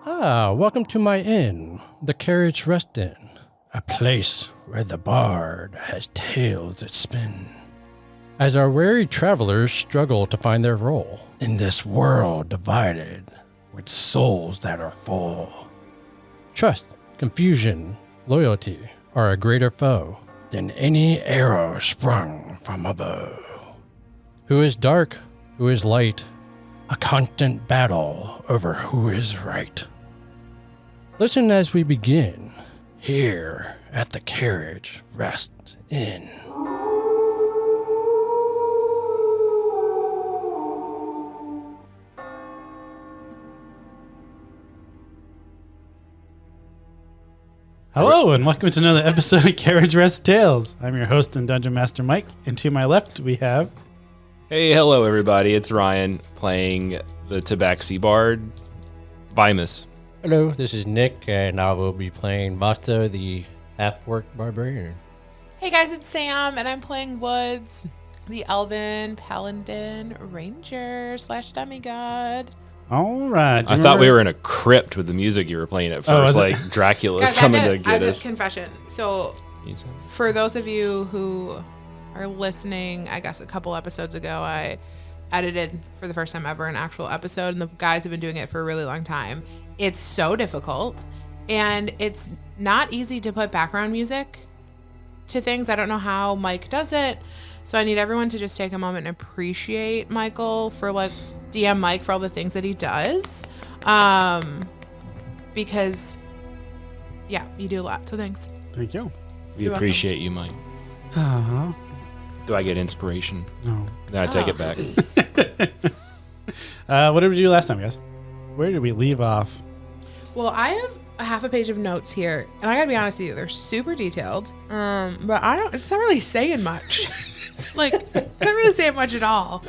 Welcome to my inn, the Carriage Rest Inn, a place where the bard has tales that spin. As our weary travelers struggle to find their role in this world divided with souls that are full. Trust, confusion, loyalty are a greater foe than any arrow sprung from a bow. Who is dark, who is light, a constant battle over who is right. Listen as we begin here at the Carriage Rest Inn. Hello and welcome to another episode of Carriage Rest Tales. I'm your host and Dungeon Master Mike, and to my left we have... Hey, hello everybody, it's Ryan playing the Tabaxi Bard, Vimus. Hello, this is Nick, and I will be playing Basta, the half-orc barbarian. Hey guys, it's Sam, and I'm playing Woods, the Elven Paladin Ranger / demigod. All right. I thought we were in a crypt with the music you were playing at first, like Dracula's Guys, coming to I get have us. a confession. So, for those of you who are listening, I guess a couple episodes ago, I edited for the first time ever an actual episode, and the guys have been doing it for a really long time. It's so difficult, and it's not easy to put background music to things. I don't know how Mike does it, so I need everyone to just take a moment and appreciate Michael for DM Mike for all the things that he does, because yeah, you do a lot, so thanks. Thank you. We appreciate you, Mike. Uh-huh. Do I get inspiration? No. Then I take it back. What did we do last time, guys? Where did we leave off? Well, I have a half a page of notes here, and I gotta be honest with you, they're super detailed, but it's not really saying much. It's not really saying much at all.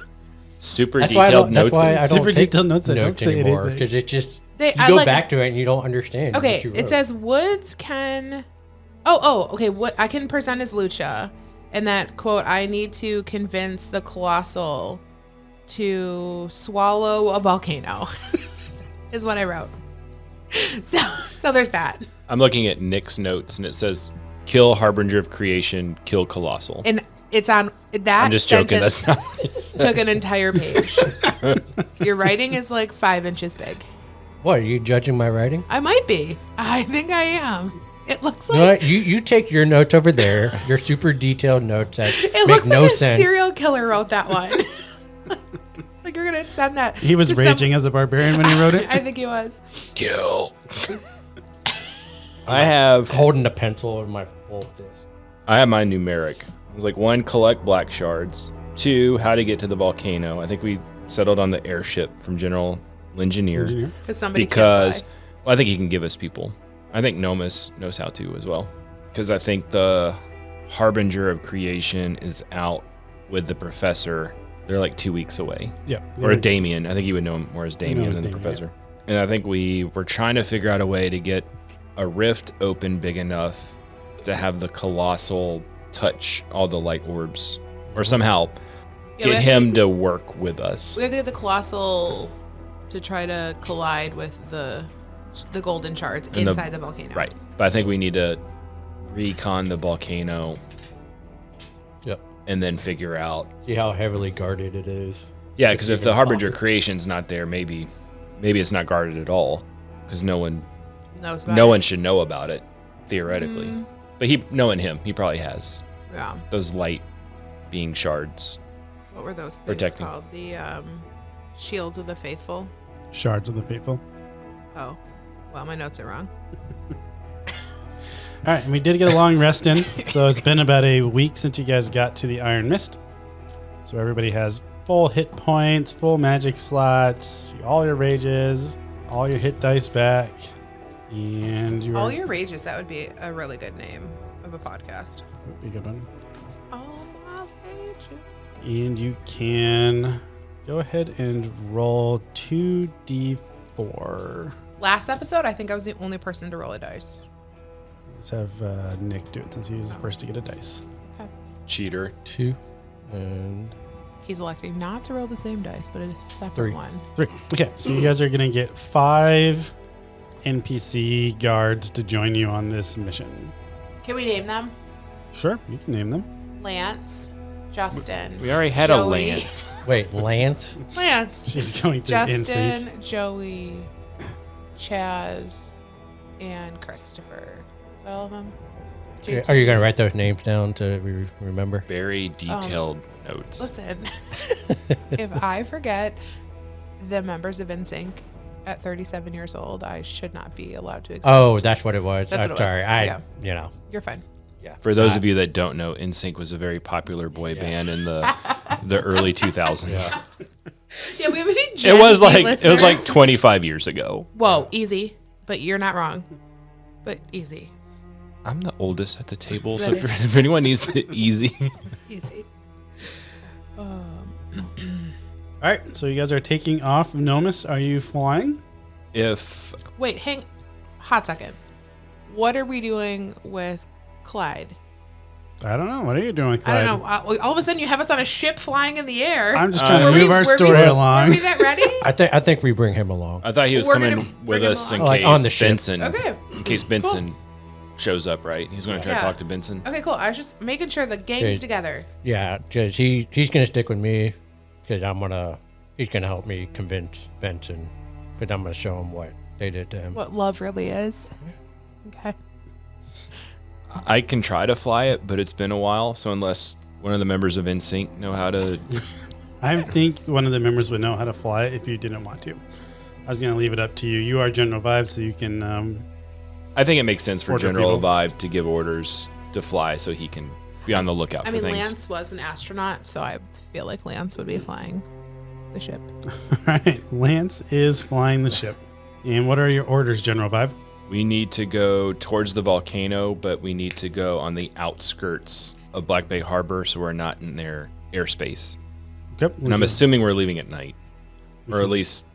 Super detailed notes. That's why I don't Super take detailed notes that don't notes say anymore, anything. because it just, You go back to it and you don't understand. Okay, what you it wrote. says Woods can... okay, what I can present as Lucha, and that, quote, I need to convince the Colossal to swallow a volcano, is what I wrote. So there's that. I'm looking at Nick's notes, and it says, kill Harbinger of Creation, kill Colossal. And it's on that. I'm just joking, that's not what it said. Took an entire page. Your writing is 5 inches big. What, are you judging my writing? I might be. I think I am. It looks like... You know what? You take your notes over there, your super detailed notes that It make looks no like a sense. serial killer wrote that one. Like you're going to send that. He was to raging as a barbarian when he wrote it? I think he was. Kill. I have Holding the pencil in my full fist. I have my numeric. It was 1, collect black shards. 2, how to get to the volcano. I think we settled on the airship from General Engineer. Because somebody Because can't well, I think he can give us people. I think Nomus knows how to as well. Because I think the Harbinger of Creation is out with the Professor. They're 2 weeks away. Yeah. Or Damien. I think you would know him more as Damien as than the Damien, Professor. And I think we were trying to figure out a way to get a rift open big enough to have the Colossal touch all the light orbs. Or somehow get him to work with us. We have to get the Colossal to try to collide with the golden shards inside the volcano. Right. But I think we need to recon the volcano. Yep. And then figure out. See how heavily guarded it is. Yeah, because if the Harbinger Creation's not there, maybe it's not guarded at all. Because no one should know about it, theoretically. Mm. But knowing him, he probably has. Yeah. Those light being shards. What were those things protecting. Called? The Shields of the Faithful. Shards of the Faithful. Oh. Well, my notes are wrong. All right, and we did get a long rest in, so it's been about a week since you guys got to the Iron Mist. So everybody has full hit points, full magic slots, all your rages, all your hit dice back, and all your rages. That would be a really good name of a podcast. Would be a good one. All my rages. And you can go ahead and roll 2d4. Last episode, I think I was the only person to roll a dice. Let's have Nick do it since he was the first to get a dice. Okay. Cheater. 2 and He's electing not to roll the same dice, but a separate 3. one. 3. Okay, so you guys are going to get 5 NPC guards to join you on this mission. Can we name them? Sure, you can name them. Lance, Justin. We already had Joey. a Lance. Wait, Lance? Lance. She's going through Justin, NSYNC. Joey, Chaz, and Christopher. Is that all of them? JT. Are you going to write those names down so we remember? Very detailed notes. Listen, if I forget the members of NSYNC at 37 years old, I should not be allowed to exist. Oh, that's what it was. That's I'm what it was. sorry. Yeah. You're fine. Yeah. For those of you that don't know, NSYNC was a very popular boy band in the early 2000s. Yeah. Yeah, we have any It Gen was Z like listeners? 25 years ago. Whoa, easy, but you're not wrong. But easy, I'm the oldest at the table, so That if anyone needs it easy. easy. All right, so you guys are taking off. Nomus, are you flying? If Wait, hot second. What are we doing with Clyde? I don't know. What are you doing with I Clyde? don't know. All of a sudden, you have us on a ship flying in the air. I'm just trying to Were move we- our were we- story Were along. we that ready? I think we bring him along. I thought he was We're coming gonna with bring him us in along. Like, case on the ship. Benson. Okay. In case Benson shows up, right? He's going to try Yeah. to talk to Benson. Okay, cool. I was just making sure the gang's Okay. together. Yeah, because he's going to stick with me because he's going to help me convince Benson because I'm going to show him what they did to him. What love really is. Okay. I can try to fly it, but it's been a while. So unless one of the members of NSYNC know how to, I think one of the members would know how to fly it if you didn't want to. I was going to leave it up to you. You are General Vibe, so you can. I think it makes sense for Order General people. Vibe to give orders to fly, so he can be on the lookout I for mean, things. Lance was an astronaut, so I feel like Lance would be flying the ship. All right, Lance is flying the ship. And what are your orders, General Vibe? We need to go towards the volcano, but we need to go on the outskirts of Black Bay Harbor, so we're not in their airspace. Okay. And I'm assuming we're leaving at night, or at least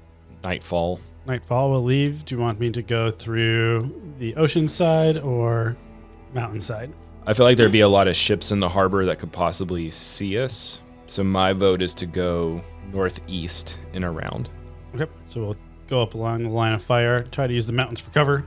nightfall. Nightfall will leave. Do you want me to go through the ocean side or mountainside? I feel like there'd be a lot of ships in the harbor that could possibly see us. So my vote is to go northeast and around. Okay. So we'll go up along the line of fire, try to use the mountains for cover.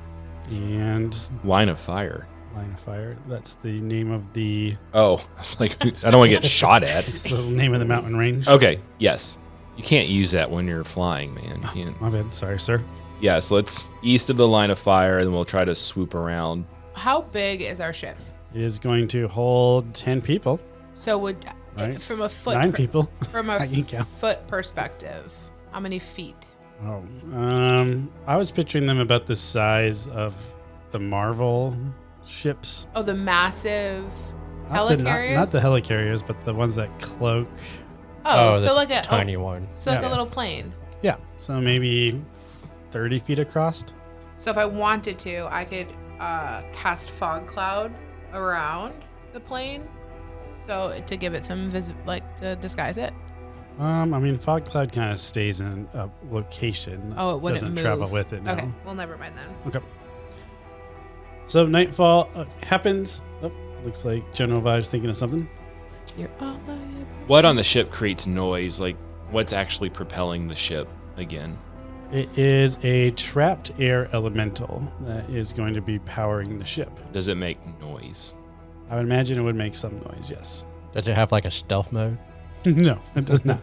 And Line of fire. line of fire, that's the name of the Oh, I was like, I don't want to get shot at. it's the name of the mountain range. Okay, yes. You can't use that when you're flying, man. You can't. My bad. Sorry, sir. Yeah, so let's east of the line of fire, and then we'll try to swoop around. How big is our ship? It is going to hold 10 people. So would Right. from a foot 9 people. from I a can count. foot perspective, how many feet? Oh, I was picturing them about the size of the Marvel ships. Oh, the massive Not the, helicarriers. not the helicarriers, but the ones that cloak. oh, the so like a tiny one. so like Yeah. a little plane. Yeah, so maybe 30 feet across. So if I wanted to, I could cast fog cloud around the plane, so to give it some to disguise it. I mean, fog cloud kind of stays in a location. Oh, it wouldn't doesn't move. travel with it. No. Okay, well, never mind then. Okay. So nightfall happens. Oh, looks like General Vibe's thinking of something. You're all I ever. What on the ship creates noise? Like, what's actually propelling the ship again? It is a trapped air elemental that is going to be powering the ship. Does it make noise? I would imagine it would make some noise, yes. Does it have like a stealth mode? No, it does not.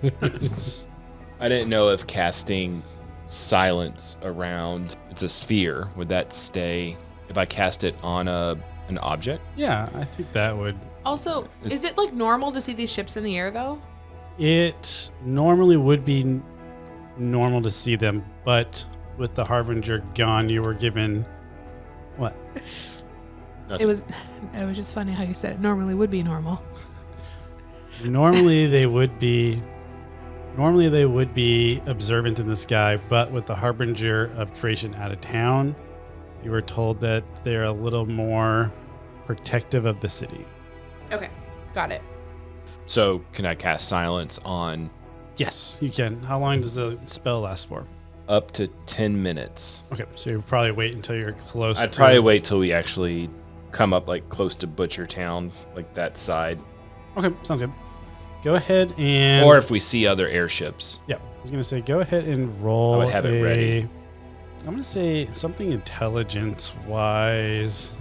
I didn't know if casting silence around it's a sphere, would that stay if I cast it on an object? Yeah, I think that would. Also, is it like normal to see these ships in the air though? It normally would be normal to see them, but with the Harbinger gone, you were given what? It was just funny how you said it. Normally would be normal. Normally they would be observant in the sky, but with the Harbinger of creation out of town, you were told that they're a little more protective of the city. Okay, got it. So can I cast silence on Yes, you can. How long does the spell last for? up to 10 minutes? Okay, so you probably wait until you're close. I'd to probably wait till we actually come up like close to Butcher Town, like that side. Okay, sounds good. Go ahead and. Or if we see other airships. Yeah, I was gonna say go ahead and roll. I would have it ready. I'm going to say something intelligence-wise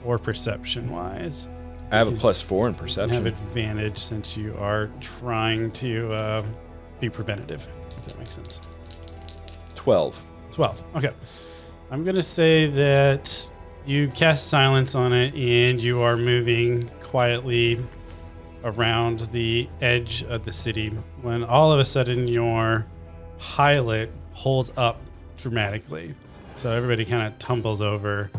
or perception-wise. I have a +4 in You perception. have advantage since you are trying to be preventative, if that makes sense. 12. 12. Okay. I'm going to say that you cast silence on it and you are moving quietly around the edge of the city when all of a sudden your pilot pulls up dramatically. So everybody kind of tumbles over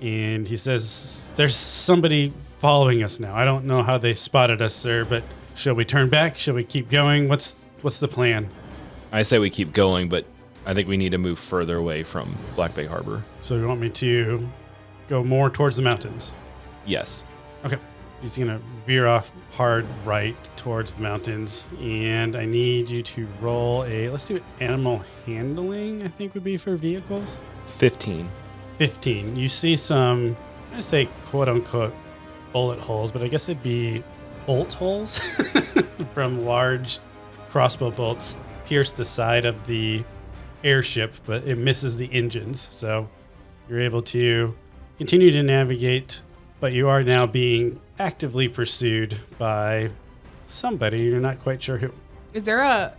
and he says, "There's somebody following us now. I don't know how they spotted us, sir, but shall we turn back? Shall we keep going? What's the plan?" I say we keep going, but I think we need to move further away from Black Bay Harbor. So you want me to go more towards the mountains? Yes. Okay. He's going to veer off hard right towards the mountains. And I need you to roll let's do animal handling, I think would be for vehicles. 15. 15. You see some, I'm going to say quote unquote bullet holes, but I guess it'd be bolt holes from large crossbow bolts pierce the side of the airship, but it misses the engines. So you're able to continue to navigate, but you are now being actively pursued by somebody. You're not quite sure who. Is there a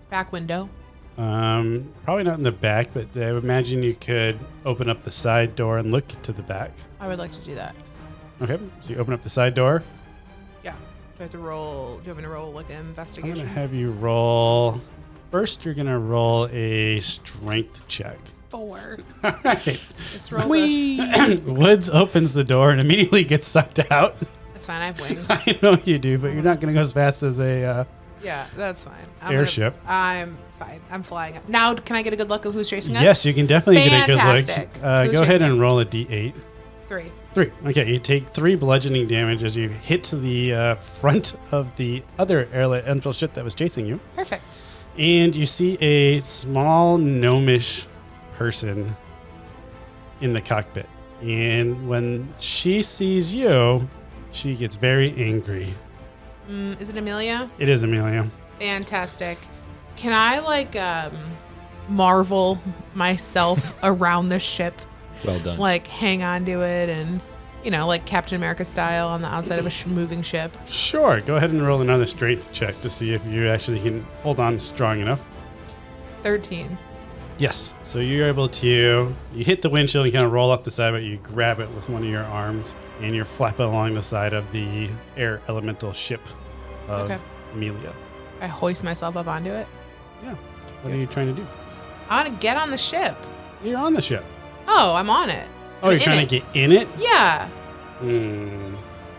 back window? Probably not in the back, but I would imagine you could open up the side door and look to the back. I would like to do that. Okay, so you open up the side door. Yeah. Do I have to roll? Do you want me to roll like an I'm investigation? going to have you roll. First, you're going to roll a strength check. 4. All right. Let's roll. Woods opens the door and immediately gets sucked out. That's fine. I have wings. I know you do, but you're not going to go as fast as a Yeah, that's fine. airship. I'm fine. I'm flying up. Now, can I get a good look of who's chasing us? Yes, you can definitely get a good Fantastic. look. Who's Go ahead chasing and us? roll a d8. 3. 3. Okay, you take 3 bludgeoning damage as you hit the front of the other airlight infantry ship that was chasing you. Perfect. And you see a small gnomish person in the cockpit. And when she sees you, she gets very angry. Is it Amelia? It is Amelia. Fantastic. Can I marvel myself around the ship? Well done. Like hang on to it and, like Captain America style on the outside of a moving ship. Sure. Go ahead and roll another strength check to see if you actually can hold on strong enough. 13. Yes. So you're able to, you hit the windshield and kind of roll off the side, but you grab it with one of your arms and you're flapping along the side of the air elemental ship of Amelia. I hoist myself up onto it. Yeah. What are you trying to do? I want to get on the ship. You're on the ship. Oh, I'm on it. Oh, you're trying to get in it? Yeah.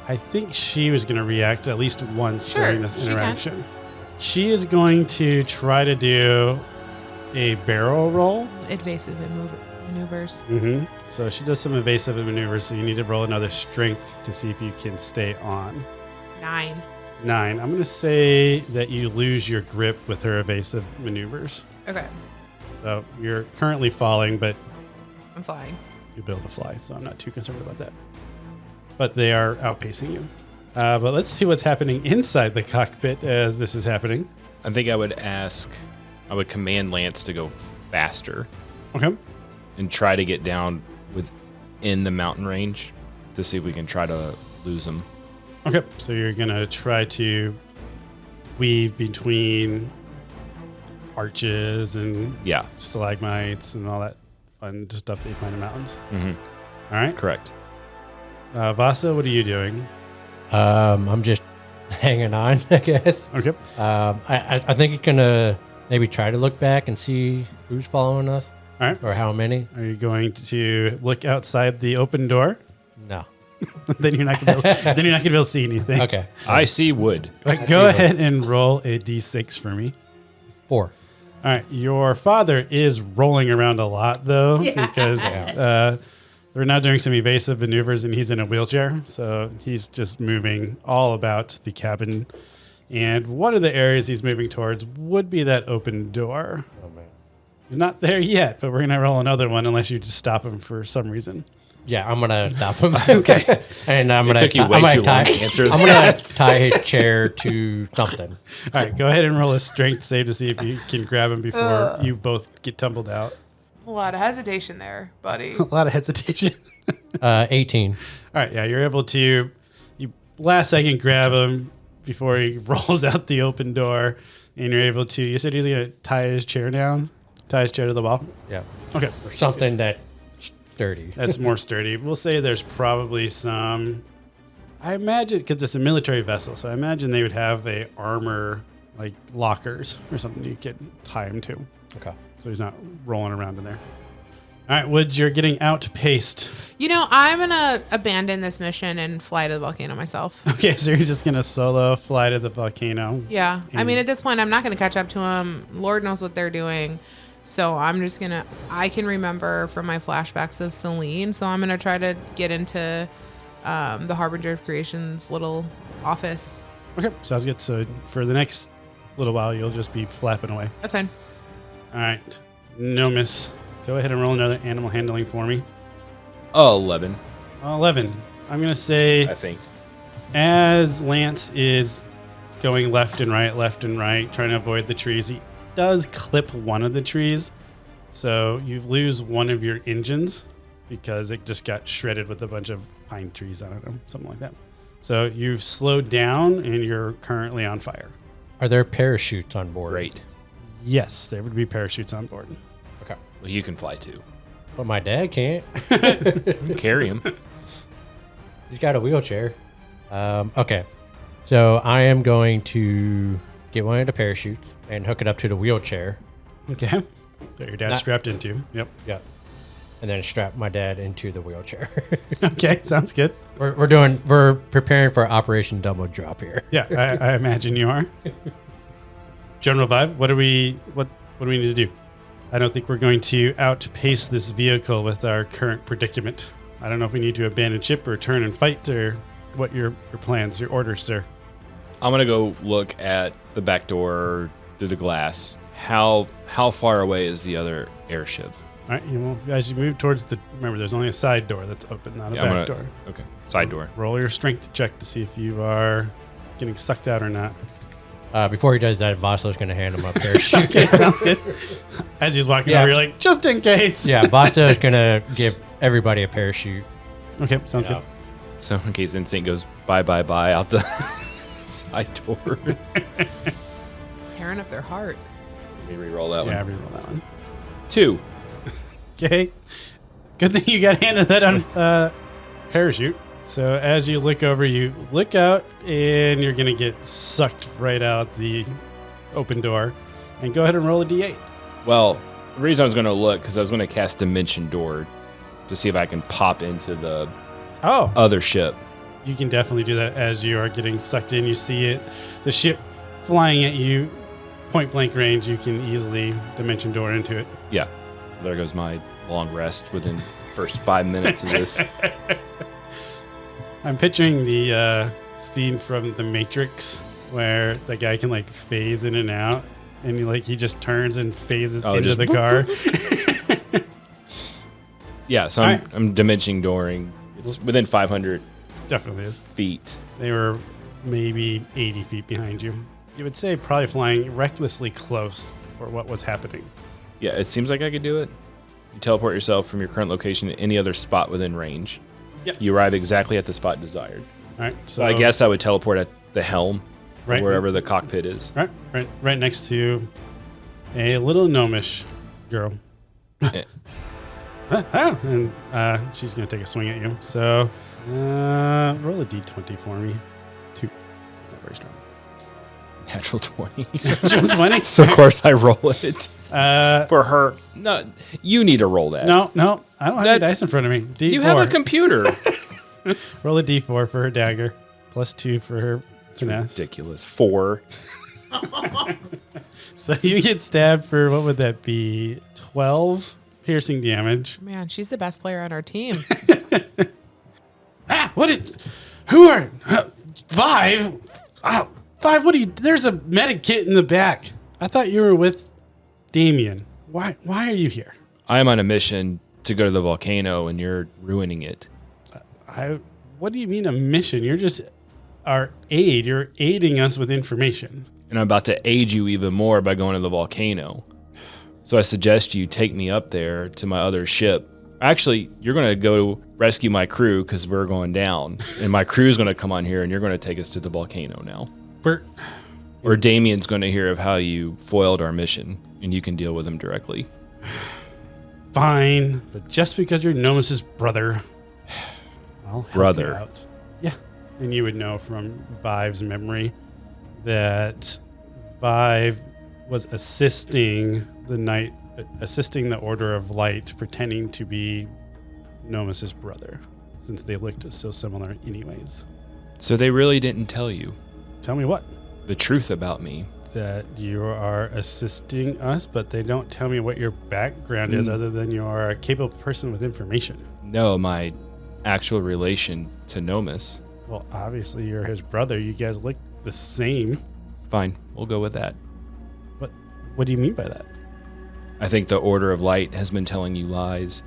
I think she was going to react at least once during this she interaction. She is going to try to do a barrel roll. Evasive maneuvers. So she does some evasive maneuvers, so you need to roll another strength to see if you can stay on. 9. 9. I'm going to say that you lose your grip with her evasive maneuvers. Okay. So you're currently falling, but I'm flying. you'll be able to fly, so I'm not too concerned about that. But they are outpacing you. But let's see what's happening inside the cockpit as this is happening. I think I would command Lance to go faster Okay. and try to get down within the mountain range to see if we can try to lose him. Okay. So you're going to try to weave between arches and Yeah. stalagmites and all that fun stuff that you find in mountains. Mm-hmm. All right. Correct. Vasa, what are you doing? I'm just hanging on, I guess. Okay. I think you're gonna maybe try to look back and see who's following us All right. or how many. Are you going to look outside the open door? No. Then you're not going to be able to see anything. Okay. I see wood. But go ahead and roll a d6 for me. 4. All right. Your father is rolling around a lot, though, because we're now doing some evasive maneuvers, and he's in a wheelchair. So he's just moving all about the cabin. And one of the areas he's moving towards would be that open door. Oh man. He's not there yet, but we're going to roll another one unless you just stop him for some reason. Yeah, I'm gonna stop him. Okay. And I'm gonna. took you way too long to answer I'm gonna tie his chair to something. All right, go ahead and roll a strength save to see if you can grab him before you both get tumbled out. A lot of hesitation there, buddy. A lot of hesitation. 18. All right, yeah, you're able to, you last second grab him before he rolls out the open door, and you're able to, you said he's going to tie his chair down? Tie his chair to the wall? Yeah. Okay. Or something that's sturdy. That's more sturdy. We'll say there's probably some, I imagine, because it's a military vessel, so I imagine they would have a armor, like lockers or something you could tie him to. Okay. So he's not rolling around in there. All right, Woods, you're getting outpaced. You know, I'm going to abandon this mission and fly to the volcano myself. Okay, so you're just going to solo fly to the volcano. Yeah. I mean, at this point, I'm not going to catch up to them. Lord knows what they're doing. So I'm just going to, I can remember from my flashbacks of Celine. So I'm going to try to get into the Harbinger of Creation's little office. Okay, sounds good. So for the next little while, you'll just be flapping away. That's fine. All right, no miss. Go ahead and roll another animal handling for me. 11, 11. I'm going to say I think. as Lance is going left and right, trying to avoid the trees, he does clip one of the trees. So you lose one of your engines because it just got shredded with a bunch of pine trees. I don't know, something like that. So you've slowed down and you're currently on fire. Are there parachutes on board? Great. Yes, there would be parachutes on board. Okay. Well, you can fly too. But my dad can't. Carry him. He's got a wheelchair. Okay. So I am going to get one of the parachutes and hook it up to the wheelchair. Okay. That your dad's strapped into. Yep. Yeah. And then strap my dad into the wheelchair. Okay, sounds good. We're preparing for Operation Double Drop here. Yeah, I imagine you are. General vibe, what do we need to do? I don't think we're going to outpace this vehicle with our current predicament. I don't know if we need to abandon ship or turn and fight or what your plans, your orders, sir. I'm going to go look at the back door through the glass. How far away is the other airship? All right, as you move towards remember, there's only a side door that's open, not a back door. Okay, side door. Roll your strength check to see if you are getting sucked out or not. Before he does that, Vasa's going to hand him a parachute. Okay, sounds good. As he's walking over, you're like, just in case. Yeah, Vasa is going to give everybody a parachute. Okay, sounds good. So in case Instinct goes bye out the side door. Tearing up their heart. Let me re-roll that Yeah, one. re-roll that one. 2. Okay. Good thing you got handed that on parachute. So as you look over, you look out, and you're going to get sucked right out the open door. And go ahead and roll a d8. Well, the reason I was going to look, because I was going to cast Dimension Door to see if I can pop into the other ship. You can definitely do that as you are getting sucked in. You see it, the ship flying at you, point blank range. You can easily Dimension Door into it. Yeah. There goes my long rest within the first 5 minutes of this. I'm picturing the scene from The Matrix where the guy can like phase in and out, and he just turns and phases into the car. Yeah, so I'm dimensioning dooring. It's within 500 Definitely is. feet. They were maybe 80 feet behind you. You would say probably flying recklessly close for what was happening. Yeah, it seems like I could do it. You teleport yourself from your current location to any other spot within range. Yep. You arrive exactly at the spot desired. All right, So I guess I would teleport at the helm, Right. wherever the cockpit is. right next to a little gnomish girl. Eh. And she's going to take a swing at you. So roll a d20 for me. 2. Not very strong. Natural 20. 20? So of course I roll it. For her. No, you need to roll that. No, I don't have any dice in front of me. D4. You have a computer. Roll a d4 for her dagger. +2 for her finesse. Ridiculous. 4. So you get stabbed for, what would that be? 12 piercing damage. Man, she's the best player on our team. Who are 5? 5, what are you? There's a medic kit in the back. I thought you were with Damien. Why are you here? I am on a mission to go to the volcano, and you're ruining it. What do you mean a mission? You're just our aid. You're aiding us with information. And I'm about to aid you even more by going to the volcano. So I suggest you take me up there to my other ship. Actually, you're going to go rescue my crew because we're going down. And my crew's going to come on here and you're going to take us to the volcano now. Or Damien's going to hear of how you foiled our mission and you can deal with him directly. Fine, but just because you're Nomus's brother, I'll help you out. Yeah, and you would know from Vive's memory that Vive was assisting the Order of Light, pretending to be Nomus's brother, since they looked so similar anyways. So they really didn't tell you? Tell me what? The truth about me. That you are assisting us, but they don't tell me what your background is other than you are a capable person with information. No, my actual relation to Nomus. Well, obviously you're his brother. You guys look the same. Fine, we'll go with that. What do you mean by that? I think the Order of Light has been telling you lies.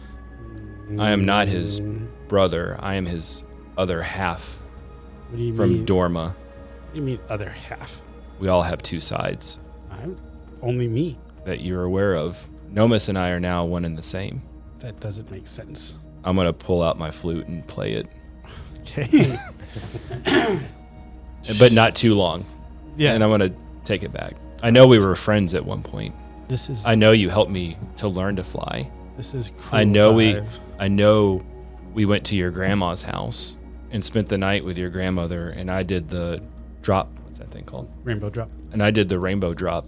I am not his brother. I am his other half. What do you from mean? Dorma. What do you mean other half? We all have two sides. I'm only me. That you're aware of. Nomus and I are now one and the same. That doesn't make sense. I'm going to pull out my flute and play it. Okay. But not too long. Yeah. And I'm going to take it back. I know we were friends at one point. I know you helped me to learn to fly. This is cool. I know we went to your grandma's house and spent the night with your grandmother, and I did the drop. What's that thing called? Rainbow drop. And I did the rainbow drop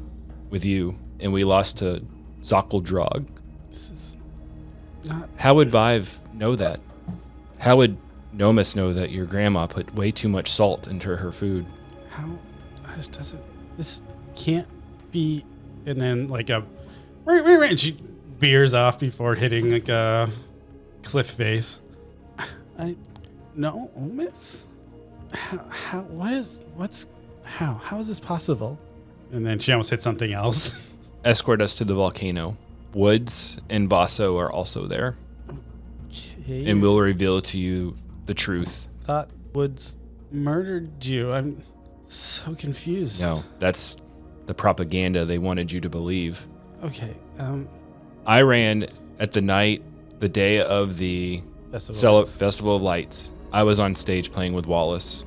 with you, and we lost to Zockeldrog. This is not. How would Vive know that? How would Nomus know that your grandma put way too much salt into her food? How? This can't be. And then and she veers off before hitting like a cliff face. No, miss. How is this possible? And then she almost hit something else. Escort us to the volcano. Woods and Basso are also there. Okay. And we'll reveal to you the truth. Thought Woods murdered you. I'm so confused. No, that's the propaganda they wanted you to believe. Okay. I ran at the day of the Festival of Lights. I was on stage playing with Wallace.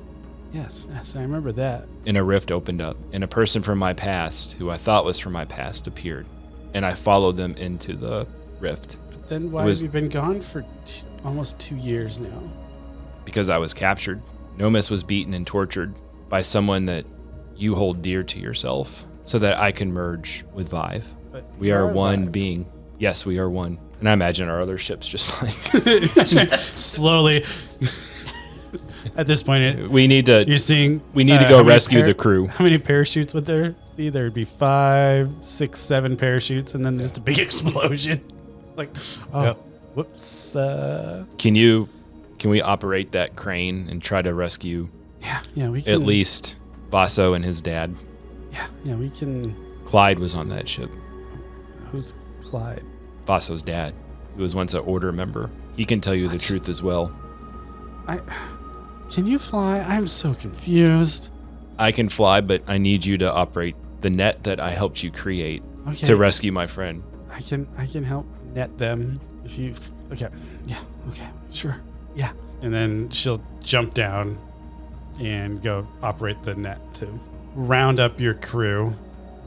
Yes, I remember that. And a rift opened up, and a person from my past, who I thought was from my past, appeared. And I followed them into the rift. But then why have you been gone for almost 2 years now? Because I was captured. Nomus was beaten and tortured by someone that you hold dear to yourself, so that I can merge with Vive. But we are one Vive. being. Yes, we are one. And I imagine our other ships just like slowly. At this point, we need to. You're seeing. We need to go rescue the crew. How many parachutes would there be? There'd be 5, 6, 7 parachutes, and then there's a big explosion. Whoops. Can we operate that crane and try to rescue? Yeah, we can. At least Basso and his dad. Yeah, we can. Clyde was on that ship. Who's Clyde? Basso's dad. He was once an Order member. He can tell you the truth as well. Can you fly? I'm so confused. I can fly, but I need you to operate the net that I helped you create to rescue my friend. I can help net them if you. Okay. Yeah. Okay. Sure. Yeah. And then she'll jump down and go operate the net to round up your crew.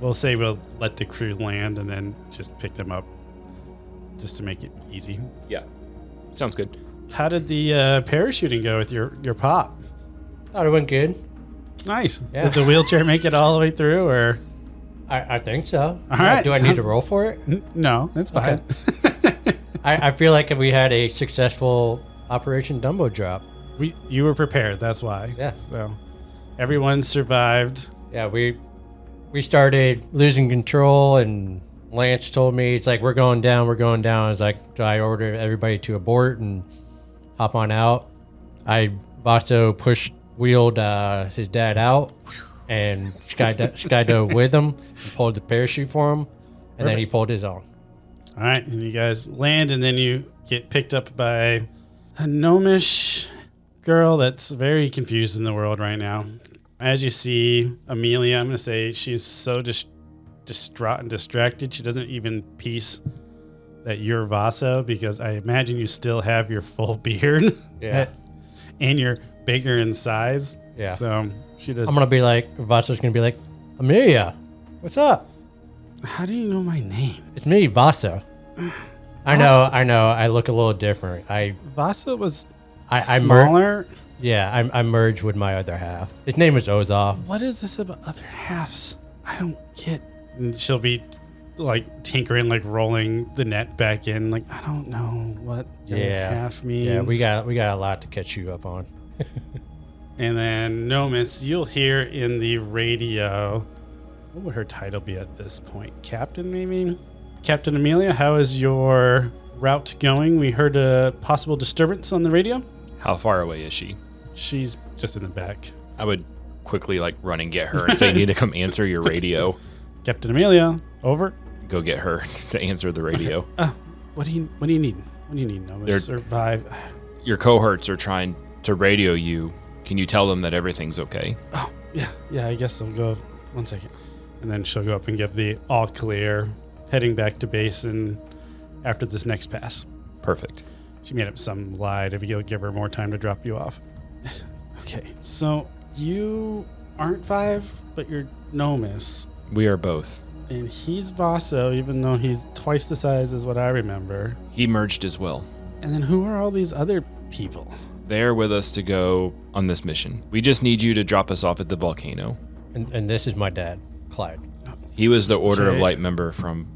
We'll say we'll let the crew land and then just pick them up just to make it easy. Yeah. Sounds good. How did the parachuting go with your pop? Thought it went good. Nice. Yeah. Did the wheelchair make it all the way through, or? I think so. All right. Do I need to roll for it? No, that's fine. Okay. I feel like if we had a successful Operation Dumbo Drop. You were prepared. That's why. Yes. So everyone survived. Yeah, we started losing control, and Lance told me, it's like, we're going down. It's like, so I ordered everybody to abort and hop on out. Vasto wheeled his dad out and skydove with him and pulled the parachute for him, and then he pulled his own. All right, and you guys land, and then you get picked up by a gnomish girl that's very confused in the world right now. As you see Amelia, I'm going to say she is so distraught and distracted. She doesn't even piece that you're Vaso, because I imagine you still have your full beard. Yeah. And you're bigger in size. Yeah. So she does. I'm going to be like, Vaso's going to be like, Amelia, what's up? How do you know my name? It's me, Vaso. I know. I look a little different. Vaso was I smaller. I merged with my other half. His name is Ozov. What is this about other halves? I don't get. And she'll be like tinkering, like rolling the net back in. Like, I don't know what other half means. Yeah, we got a lot to catch you up on. And then Nomis, you'll hear in the radio. What would her title be at this point? Captain, maybe? Captain Amelia, how is your route going? We heard a possible disturbance on the radio. How far away is she? She's just in the back. I would quickly like run and get her and say, you need to come answer your radio. Captain Amelia, over. Go get her to answer the radio. Okay. What do you need? What do you need, Nomis? Survive. Your cohorts are trying to radio you. Can you tell them that everything's okay? Oh, yeah, I guess I'll go. 1 second. And then she'll go up and give the all clear, heading back to base and after this next pass. Perfect. She made up some lie to give her more time to drop you off. Okay, so you aren't 5, but you're Nomis. We are both. And he's Vaso, even though he's twice the size as what I remember. He merged as well. And then who are all these other people? They're with us to go on this mission. We just need you to drop us off at the volcano. And this is my dad, Clyde. He was the Order of Light member from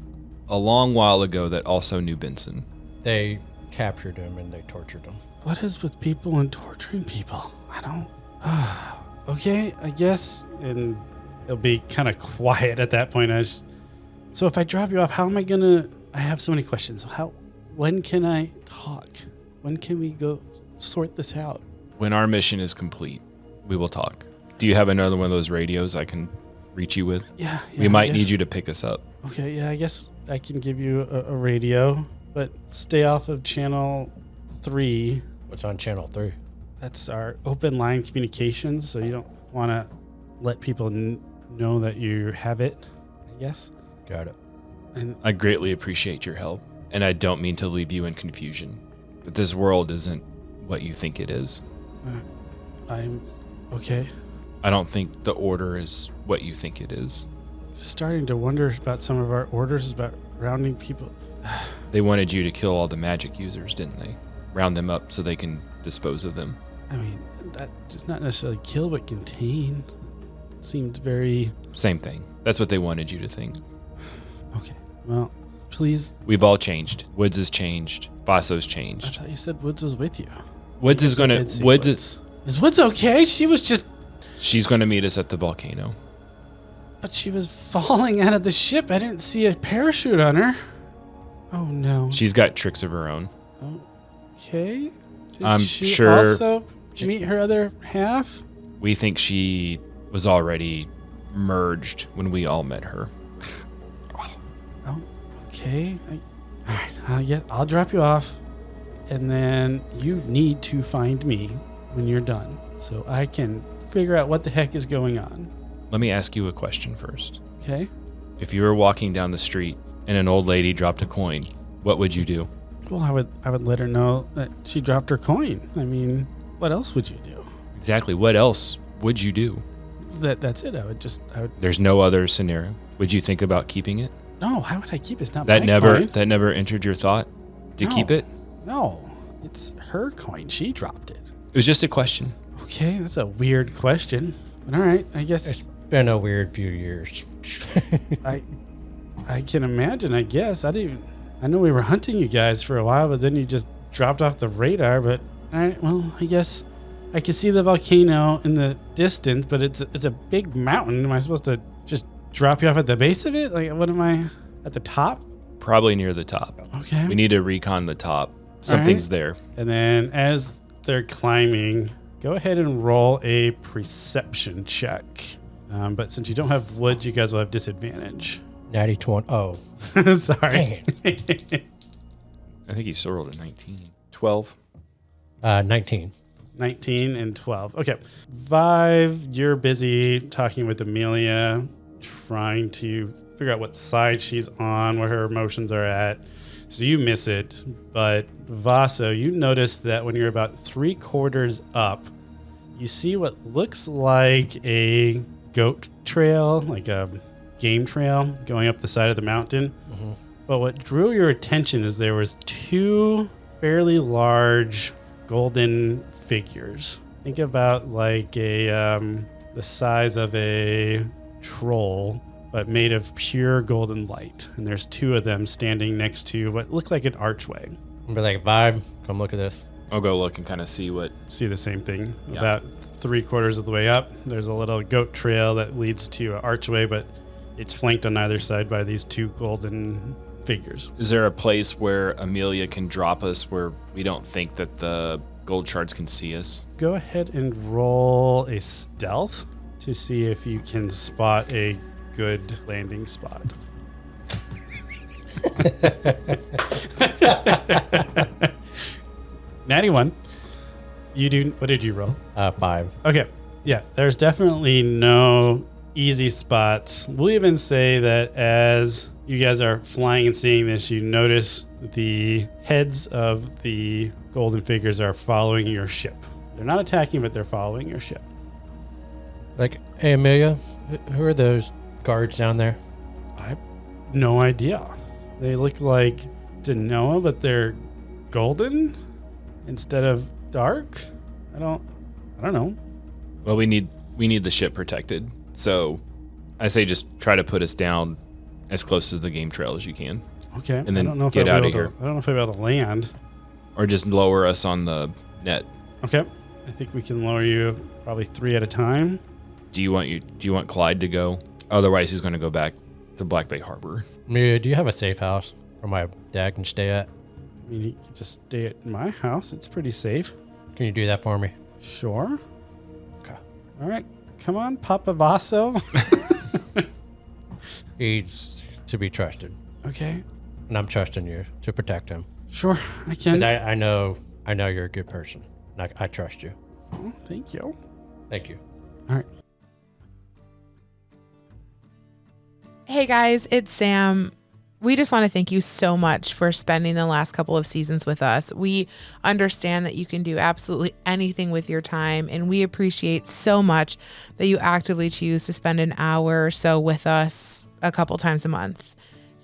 a long while ago that also knew Benson. They captured him and they tortured him. What is with people and torturing people? I don't... Okay, I guess. And it'll be kind of quiet at that point. So if I drop you off, how am I going to... I have so many questions. When can I talk? When can we go sort this out? When our mission is complete, we will talk. Do you have another one of those radios I can reach you with? Yeah. We might need you to pick us up. Okay, yeah, I guess I can give you a radio, but stay off of channel 3. What's on channel 3? That's our open line communications, so you don't want to let people know that you have it, I guess. Got it. And I greatly appreciate your help, and I don't mean to leave you in confusion, but this world isn't what you think it is. I'm okay. I don't think the Order is what you think it is. Starting to wonder about some of our orders about rounding people. They wanted you to kill all the magic users, didn't they? Round them up so they can dispose of them. I mean, that just not necessarily kill, but contain. Seemed very... Same thing. That's what they wanted you to think. Okay, well, please... We've all changed. Woods has changed. Vaso's I changed. thought you said Woods was with you. Woods is going to... Is Woods okay? She was just... She's going to meet us at the volcano. But she was falling out of the ship. I didn't see a parachute on her. Oh, no. She's got tricks of her own. Okay. Did I'm she sure... also meet her other half? We think she was already merged when we all met her. Oh, okay. All right. I'll drop you off. And then you need to find me when you're done so I can figure out what the heck is going on. Let me ask you a question first. Okay. If you were walking down the street and an old lady dropped a coin, what would you do? Well, I would let her know that she dropped her coin. I mean, what else would you do? Exactly. What else would you do? That's it. I would. There's no other scenario. Would you think about keeping it? No. How would I keep it? It's not that my never coin. That never entered your thought to keep it? No. It's her coin. She dropped it. It was just a question. Okay, that's a weird question. But all right, I guess It's been a weird few years. I can imagine. I guess I know we were hunting you guys for a while, but then you just dropped off the radar. But all right, well, I guess I can see the volcano in the distance, but it's a big mountain. Am I supposed to just drop you off at the base of it? Like, what am I at the top? Probably near the top. Okay. We need to recon the top. Something's there. And then as they're climbing, go ahead and roll a perception check. But since you don't have wood, you guys will have disadvantage. Natty 20. Oh. Sorry. I think he still rolled a 19. 12. 19. 19 and 12. Okay. Vive, you're busy talking with Amelia. trying to figure out what side she's on, where her emotions are at. So you miss it. But Vaso, you notice that when you're about 3/4 up, you see what looks like a goat trail, like a game trail going up the side of the mountain. Mm-hmm. But what drew your attention is there was 2 fairly large golden figures. Think about like the size of a troll, but made of pure golden light. And there's 2 of them standing next to what looked like an archway. Be like, vibe, come look at this. I'll go look and kind of see the same thing. Yeah. About 3/4 of the way up, there's a little goat trail that leads to an archway, but it's flanked on either side by these 2 golden figures. Is there a place where Amelia can drop us where we don't think that the gold shards can see us? Go ahead and roll a stealth to see if you can spot a good landing spot. Natty 1. What did you roll? 5. Okay. Yeah, there's definitely no easy spots. We'll even say that as you guys are flying and seeing this, you notice the heads of the golden figures are following your ship. They're not attacking, but they're following your ship. Like, hey, Amelia, who are those guards down there? I have no idea. They look like Denoa, but they're golden instead of dark. I don't know. Well, we need the ship protected. So I say just try to put us down as close to the game trail as you can. Okay. And then I don't know if get I'll out be of able here. I don't know if I'll be able to land. Or just lower us on the net. Okay. I think we can lower you probably 3 at a time. Do you want Clyde to go? Otherwise, he's going to go back to Black Bay Harbor. Amelia, do you have a safe house where my dad can stay at? I mean, he can just stay at my house. It's pretty safe. Can you do that for me? Sure. Okay. All right. Come on, Papa Vaso. He's to be trusted, Okay. and I'm trusting you to protect him. Sure, I can. 'Cause I know you're a good person. I trust you. Oh, thank you. Thank you. All right. Hey guys, it's Sam. We just want to thank you so much for spending the last couple of seasons with us. We understand that you can do absolutely anything with your time, and we appreciate so much that you actively choose to spend an hour or so with us a couple times a month.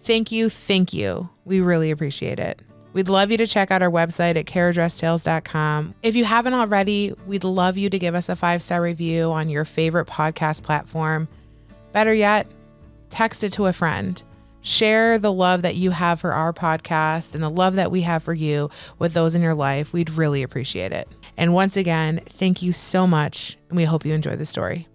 Thank you. Thank you. We really appreciate it. We'd love you to check out our website at carriageresttales.com. If you haven't already, we'd love you to give us a 5-star review on your favorite podcast platform. Better yet, text it to a friend. Share the love that you have for our podcast and the love that we have for you with those in your life. We'd really appreciate it. And once again, thank you so much, and we hope you enjoy the story.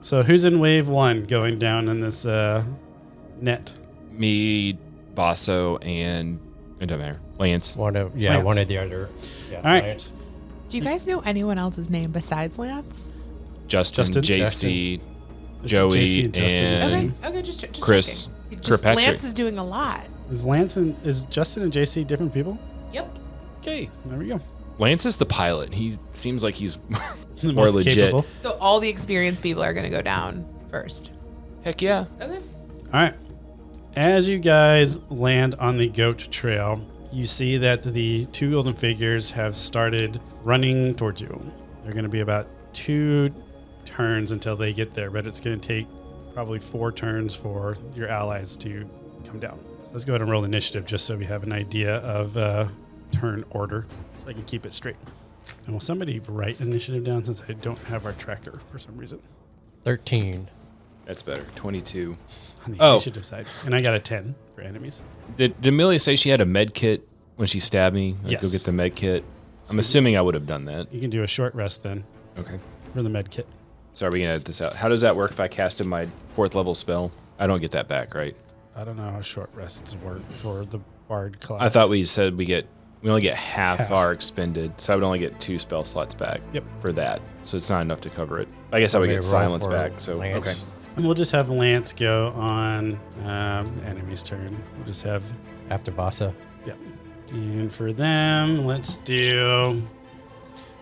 So who's in wave 1 going down in this net? Me, Basso, and it doesn't matter. Lance. One of the other. Yeah, All right. Lance. Do you guys know anyone else's name besides Lance? Justin, JC, Is Joey, JC and Justin the and same? Okay, just Chris. checking. Kirkpatrick. Lance is doing a lot. Is Justin and JC different people? Yep. Okay. There we go. Lance is the pilot. He seems like he's The more most legit. capable. So all the experienced people are going to go down first. Heck yeah. Okay. All right. As you guys land on the goat trail, you see that the 2 golden figures have started running towards you. They're going to be about 2 turns until they get there, but it's going to take probably 4 turns for your allies to come down. So let's go ahead and roll initiative just so we have an idea of turn order, so I can keep it straight. And will somebody write initiative down since I don't have our tracker for some reason 13. That's better. 22. on the initiative side? And I got a 10 for enemies. Did Amelia say she had a med kit when she stabbed me? Like, Yes. Go get the med kit. I'm assuming I would have done that. You can do a short rest then Okay. for the med kit. So are we going to edit this out? How does that work if I casted my 4th level spell? I don't get that back, right? I don't know how short rests work for the bard class. I thought we said we only get half our expended, so I would only get 2 spell slots back for that. So it's not enough to cover it. I guess I would Maybe get roll silence for back. So Lance. okay. And we'll just have Lance go on enemy's turn. We'll just have, After Vasa. and for them, let's do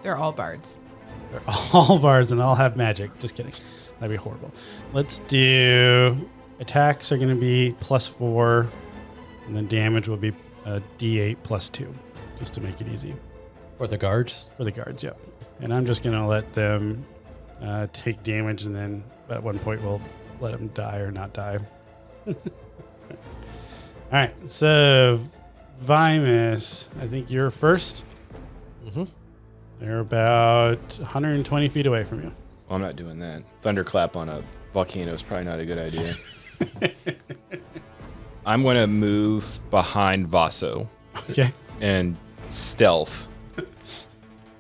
They're all bards. They're all bards and all have magic. Just kidding. That'd be horrible. Let's do attacks are going to be +4, and then damage will be a D8 +2, just to make it easy. For the guards? For the guards, yep. And I'm just going to let them take damage, and then at one point we'll let them die or not die. All right, so Vimus, I think you're first. Mm-hmm. They're about 120 feet away from you. Well, I'm not doing that. Thunderclap on a volcano is probably not a good idea. I'm going to move behind Vaso. Okay. And stealth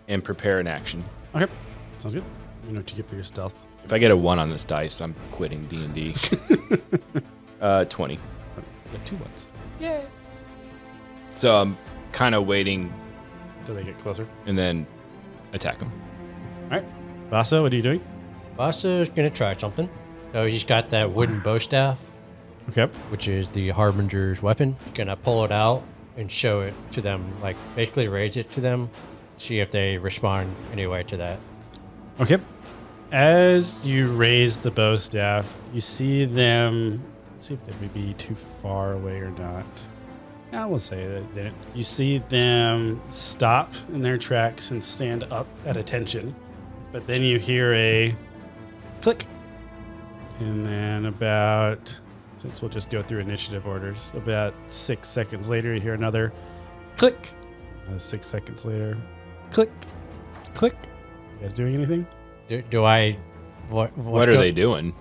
and prepare an action. Okay. Sounds good. You know what you get for your stealth. If I get a 1 on this dice, I'm quitting D&D. 20. Got 2 ones. Yay. So I'm kind of waiting Till they get closer. and then attack them. All right. Vaso, what are you doing? Vasa's going to try something. So he's got that wooden bow staff, Okay. which is the Harbinger's weapon. He's going to pull it out and show it to them, like basically raise it to them, see if they respond anyway to that. Okay. As you raise the bow staff, you see them. Let's see if they would be too far away or not. I will say that they didn't. You see them stop in their tracks and stand up at attention. But then you hear a click. And then about, since we'll just go through initiative orders, about 6 seconds later, you hear another click. 6 seconds later, click, click. You guys doing anything? Do I... What are they doing?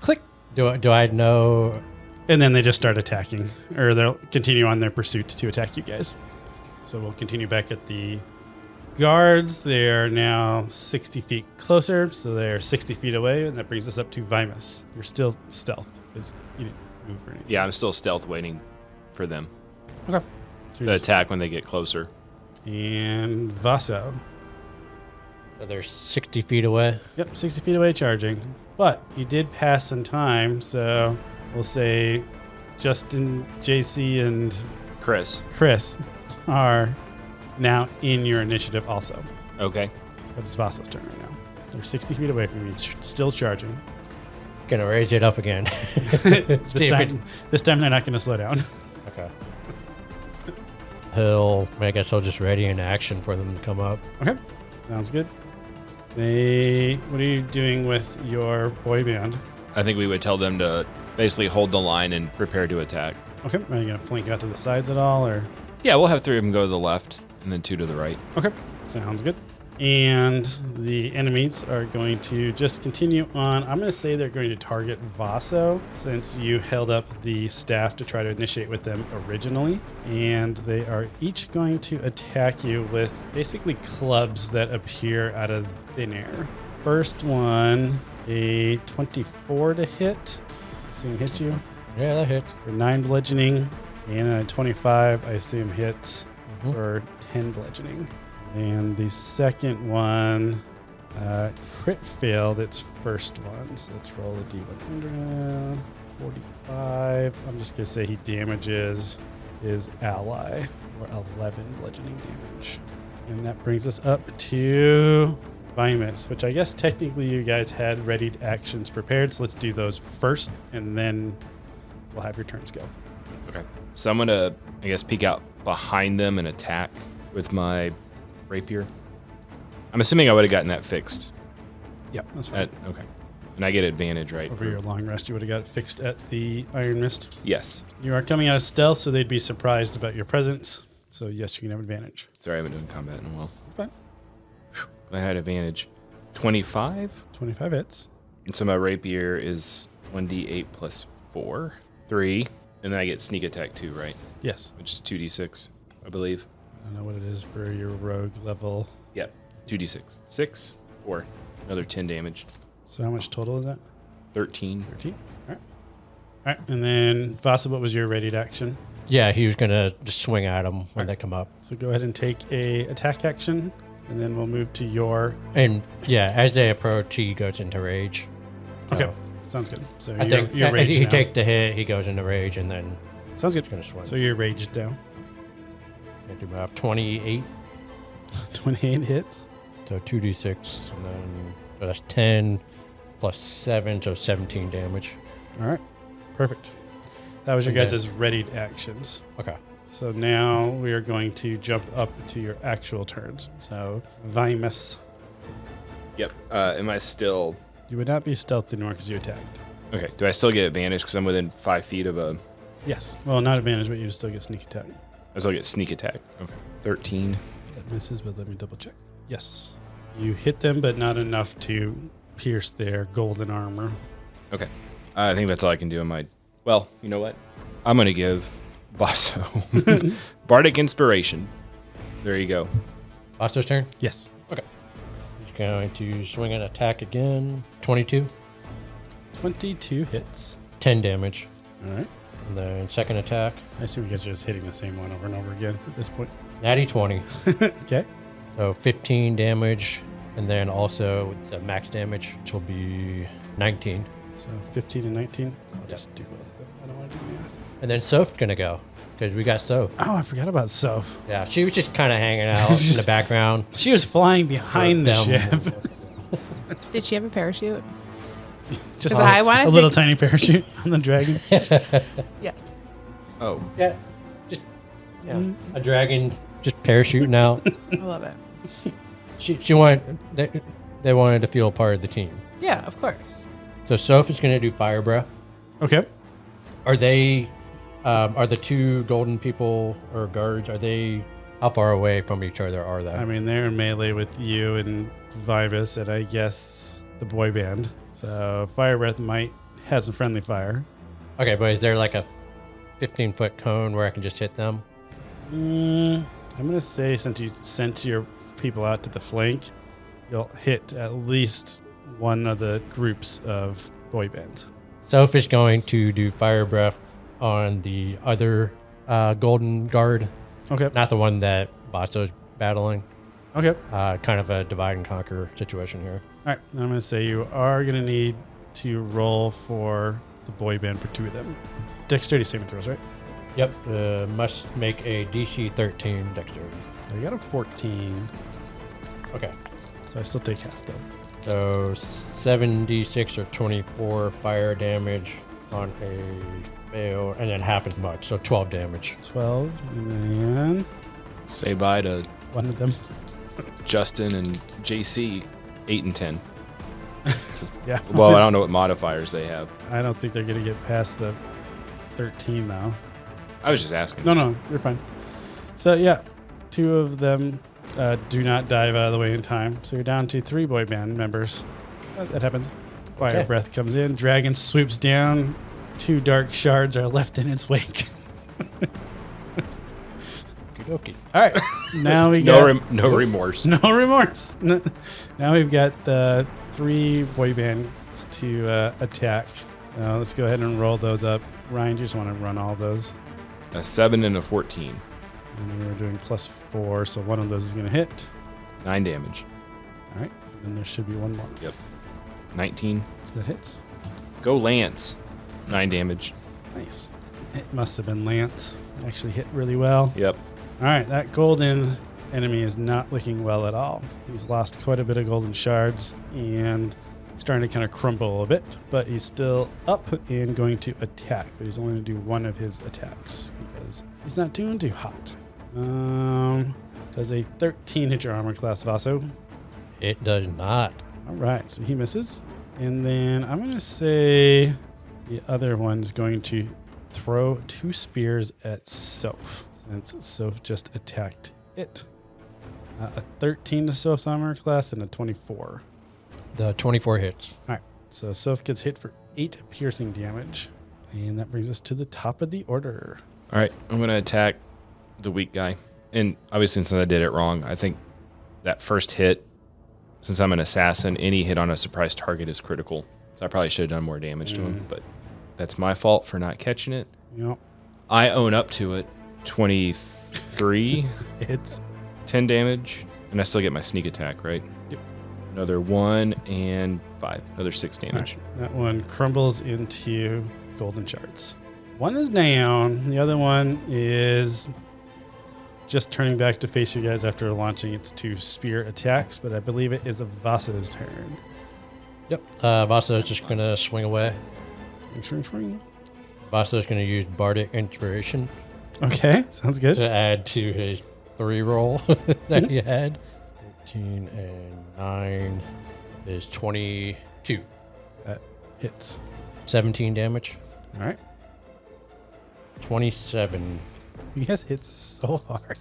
Click. Do I know... And then they just start attacking, or they'll continue on their pursuit to attack you guys. So we'll continue back at the guards. They are now 60 feet closer, so they're 60 feet away, and that brings us up to Vimus. You're still stealthed because you didn't move or anything. Yeah, I'm still stealth waiting for them Okay. So to attack when they get closer. And Vaso. So they're 60 feet away. Yep, 60 feet away charging. But you did pass some time, so we'll say Justin, JC, and Chris. are now in your initiative also. Okay. But it's Vaso's turn right now. They're 60 feet away from you, still charging. Gonna raise it up again. This time they're not going to slow down. Okay. I guess I'll just ready an action for them to come up. Okay, sounds good. What are you doing with your boy band? I think we would tell them to basically hold the line and prepare to attack. Okay, are you going to flank out to the sides at all, or? Yeah, we'll have 3 of them go to the left and then 2 to the right. Okay, sounds good. And the enemies are going to just continue on. I'm going to say they're going to target Vaso since you held up the staff to try to initiate with them originally. And they are each going to attack you with basically clubs that appear out of thin air. First one, a 24 to hit. Assume hits you. Yeah, that hits. For 9 bludgeoning. And a 25, I assume hits for 10 bludgeoning. And the second one, crit failed its first one. So let's roll a d100. 45. I'm just going to say he damages his ally for 11 bludgeoning damage. And that brings us up to Vimus, which I guess technically you guys had ready actions prepared. So let's do those first, and then we'll have your turns go. Okay. So I'm going to, I guess, peek out behind them and attack with my rapier. I'm assuming I would have gotten that fixed. Yep, that's right. Okay. And I get advantage, right? Over your long rest, you would have got it fixed at the Iron Mist. Yes. You are coming out of stealth, so they'd be surprised about your presence. So yes, you can have advantage. Sorry, I haven't done combat in a while. Okay. I had advantage. 25. 25 hits. And so my rapier is 1d8 plus 4. 3. And then I get sneak attack 2, right? Yes. Which is 2d6, I believe. I don't know what it is for your rogue level. Yep. 2d6. 6. 4. Another 10 damage. So how much total is that? 13. 13. All right. All right. And then Vasa, what was your ready action? Yeah, he was gonna just swing at them when they come up. So go ahead and take a attack action, and then we'll move to your. And yeah, as they approach, he goes into rage. Okay. So Sounds good. So I think you're as raged he now. take the hit, he goes into rage, and then Sounds good. he's gonna swing. So you're raged down. I do my 28. 28 hits. So 2d6, and then so that's 10 plus 7, so 17 damage. All right. Perfect. That was your And guys' readied actions. Okay. So now we are going to jump up to your actual turns. So, Vimus. Yep. Am I still... You would not be stealthy nor because you attacked. Okay. Do I still get advantage because I'm within 5 feet of a... Yes. Well, not advantage, but you still get sneak attack. I still get sneak attack. Okay. 13. That misses, but let me double check. Yes. You hit them, but not enough to pierce their golden armor. Okay. I think that's all I can do in my... Well, you know what? I'm going to give Basso Bardic Inspiration. There you go. Basso's turn? Yes. Okay. He's going to swing an attack again. 22. 22 hits. 10 damage. All right. And then second attack. I assume you guys are just hitting the same one over and over again at this point. Natty 20. Okay. So 15 damage. And then also with the max damage, which will be 19. So 15 and 19. I'll just do both of them. I don't want to do math. And then Soph's going to go. Because we got Soph. Oh, I forgot about Soph. Yeah, she was just kind of hanging out in the background. She was flying behind the Them. ship. Did she have a parachute? Just 'Cause I wanna a little think- tiny parachute on the dragon. Yes. Oh. Yeah. Just a dragon just parachuting out. I love it. She wanted they wanted to feel part of the team. Yeah, of course. So Soph is going to do fire breath. Okay. Are they are the two golden people or guards, are they how far away from each other are they? I mean, they're in melee with you and Vibus and I guess the boy band. So Fire Breath might have some friendly fire. Okay, but is there like a 15-foot cone where I can just hit them? I'm going to say since you sent your people out to the flank, you'll hit at least one of the groups of boy band. Soph is going to do fire breath on the other golden guard, Okay. not the one that Basso's battling. Okay. Kind of a divide and conquer situation here. All right. I'm going to say you are going to need to roll for the boy band for two of them. Dexterity saving throws, right? Yep. Must make a DC 13 dexterity. So you got a 14. Okay. So I still take half though. So 7d6 or 24 fire damage on a fail, and then half as much, so 12 damage. 12. And then Say bye to one of them. Justin and JC, 8 and 10. Yeah. Well, I don't know what modifiers they have. I don't think they're going to get past the 13 though. I was just asking. No, you're fine. So yeah, two of them do not dive out of the way in time. So you're down to 3 boy band members. That happens. Fire Okay. breath comes in. Dragon swoops down. 2 dark shards are left in its wake. Okie All right. Now we No, got no remorse. no remorse. Now we've got the 3 boy bands to attack. So let's go ahead and roll those up. Ryan, do you just want to run all those? A 7 and a 14. And then we were doing +4, so one of those is going to hit. 9 damage. All right. And then there should be one more. 19. That hits. Go Lance. 9 damage. Nice. It must have been Lance. Actually hit really well. Yep. All right, that golden enemy is not looking well at all. He's lost quite a bit of golden shards and starting to kind of crumble a little bit, but he's still up and going to attack, but he's only going to do one of his attacks because he's not doing too hot. Does a 13 hit your armor class, Vaso? It does not. All right, so he misses. And then I'm going to say the other one's going to throw 2 spears at Soph, since Soph just attacked it. A 13 to Soph's armor class and a 24. The 24 hits. All right, so Soph gets hit for 8 piercing damage. And that brings us to the top of the order. All right. I'm going to attack the weak guy. And obviously, since I did it wrong, I think that first hit, since I'm an assassin, any hit on a surprise target is critical. So I probably should have done more damage to him, but that's my fault for not catching it. Yep. I own up to it. 23. It's 10 damage. And I still get my sneak attack, right? Yep. Another 1 and 5. Another 6 damage. that one crumbles into golden shards. One is down. The other one is just turning back to face you guys after launching its 2 spear attacks, but I believe it is Vasa's turn. Yep. Vasa is just going to swing away. Swing. Vasa is going to use Bardic Inspiration Okay, sounds good. to add to his 3 roll that he had. 13 and 9 is 22. That hits. 17 damage. All right. 27. You guys hit so hard.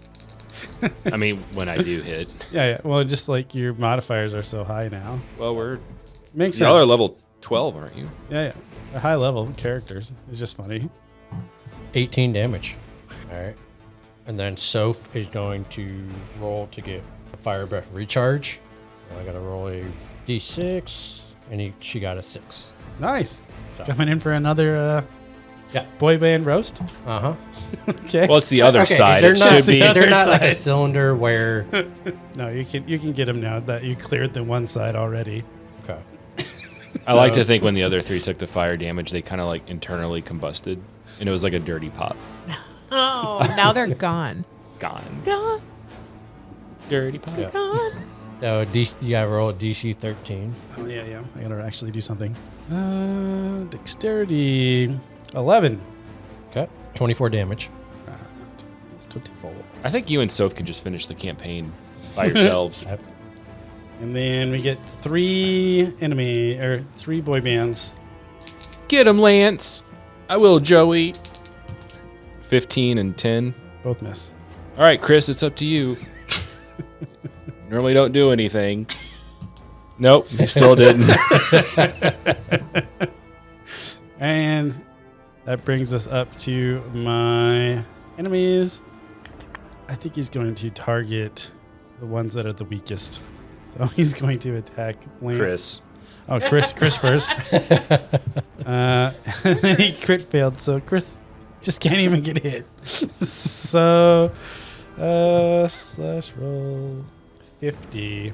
I mean, when I do hit. Yeah. Well, just like your modifiers are so high now. Well, Makes sense. y'all are level 12, aren't you? Yeah. They're high level characters. It's just funny. 18 damage. All right. And then Soph is going to roll to get a fire breath recharge. I got to roll a d6, and she got a 6. Nice. So. Coming in for another Yeah. boy band roast. Uh-huh. Okay. Well, it's the other side. They're It not, should be. they're not like side. a cylinder where... No, you can get them now that you cleared the one side already. Okay. I like to think when the other 3 took the fire damage, they kind of like internally combusted, and it was like a dirty pop. Oh, now they're gone. Gone. Gone. Dirty pop. Yeah. Gone. So you got to roll a DC 13. Oh yeah. I gotta actually do something. Dexterity 11. Okay. 24 damage. It's 24. I think you and Soph can just finish the campaign by yourselves. And then we get 3 boy bands. Get him, Lance. I will, Joey. 15 and 10. Both miss. All right, Chris, it's up to you. Normally don't do anything. Nope, you still didn't. And that brings us up to my enemies. I think he's going to target the ones that are the weakest. So he's going to attack Lance. Chris. Oh, Chris first. And then he crit failed, so Chris just can't even get hit. So, slash roll 50.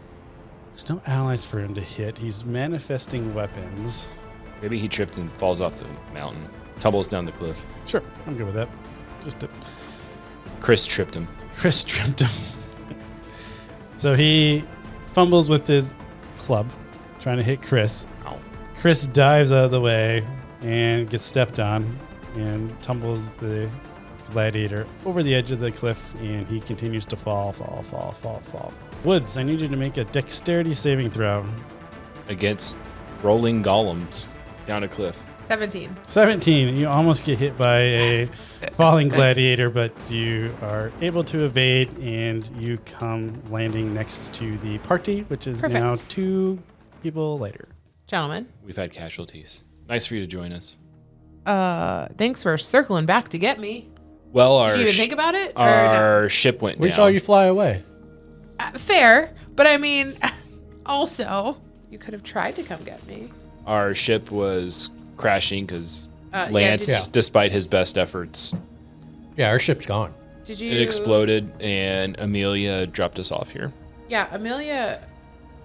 There's no allies for him to hit. He's manifesting weapons. Maybe he tripped and falls off the mountain. Tumbles down the cliff. Sure, I'm good with that. Chris tripped him. Chris tripped him. So he fumbles with his club, trying to hit Chris. Ow. Chris dives out of the way and gets stepped on and tumbles the gladiator over the edge of the cliff, and he continues to fall. Woods, I need you to make a dexterity saving throw. Against rolling golems down a cliff. 17. 17. You almost get hit by a falling gladiator, but you are able to evade, and you come landing next to the party, which is Perfect. now 2 people later. Gentlemen, We've had casualties. Nice for you to join us. thanks for circling back to get me. Well, our Did you even think about it? Or our ship went We down. saw you fly away. no? Fair, but I mean, also, you could have tried to come get me. Our ship was crashing because yeah, Lance, Yeah. despite his best efforts, Yeah, our ship's gone. Did you? it exploded, and Amelia dropped us off here. Yeah, Amelia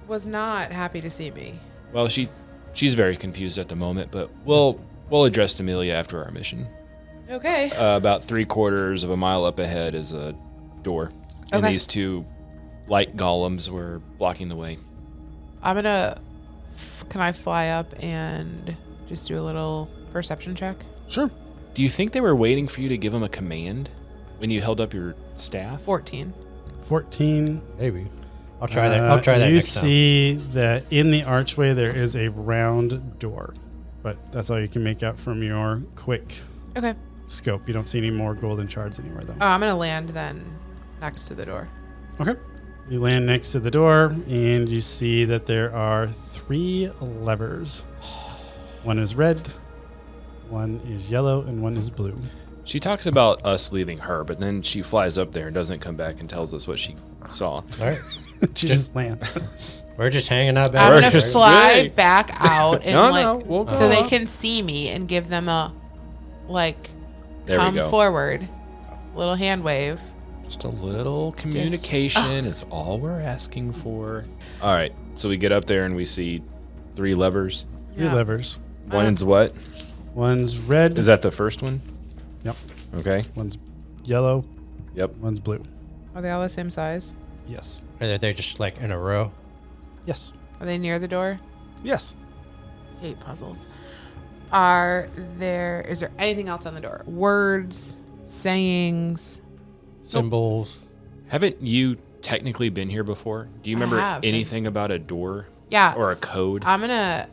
was not happy to see me. Well, she's very confused at the moment, but we'll address Amelia after our mission. Okay. About 3/4 of a mile up ahead is a door, and Okay. these 2 light golems were blocking the way. I'm gonna. Can I fly up and just do a little perception check? Sure. Do you think they were waiting for you to give them a command when you held up your staff? 14. 14. Maybe. I'll try that. I'll try that You next time. see that in the archway there is a round door, but that's all you can make out from your quick Okay. scope. You don't see any more golden shards anywhere, though. I'm gonna land then next to the door. Okay. You land next to the door, and you see that there are 3 levers. One is red, one is yellow, and one is blue. She talks about us leaving her, but then she flies up there and doesn't come back and tells us what she saw. All right. She just lands. We're just hanging out I'm back gonna there. fly Yay. back out and No, we'll go so they up. can see me and give them a There we come go. forward, little hand wave. Just a little communication is all we're asking for. All right, so we get up there and we see 3 levers. 3 levers. One's what? One's red. Is that the first one? Yep. Okay. One's yellow. Yep. One's blue. Are they all the same size? Yes. Are they just like in a row? Yes. Are they near the door? Yes. Hate puzzles. Is there anything else on the door? Words, sayings, Symbols. Haven't you technically been here before? Do you remember have. anything about a door? Yeah. Or a code? I'm gonna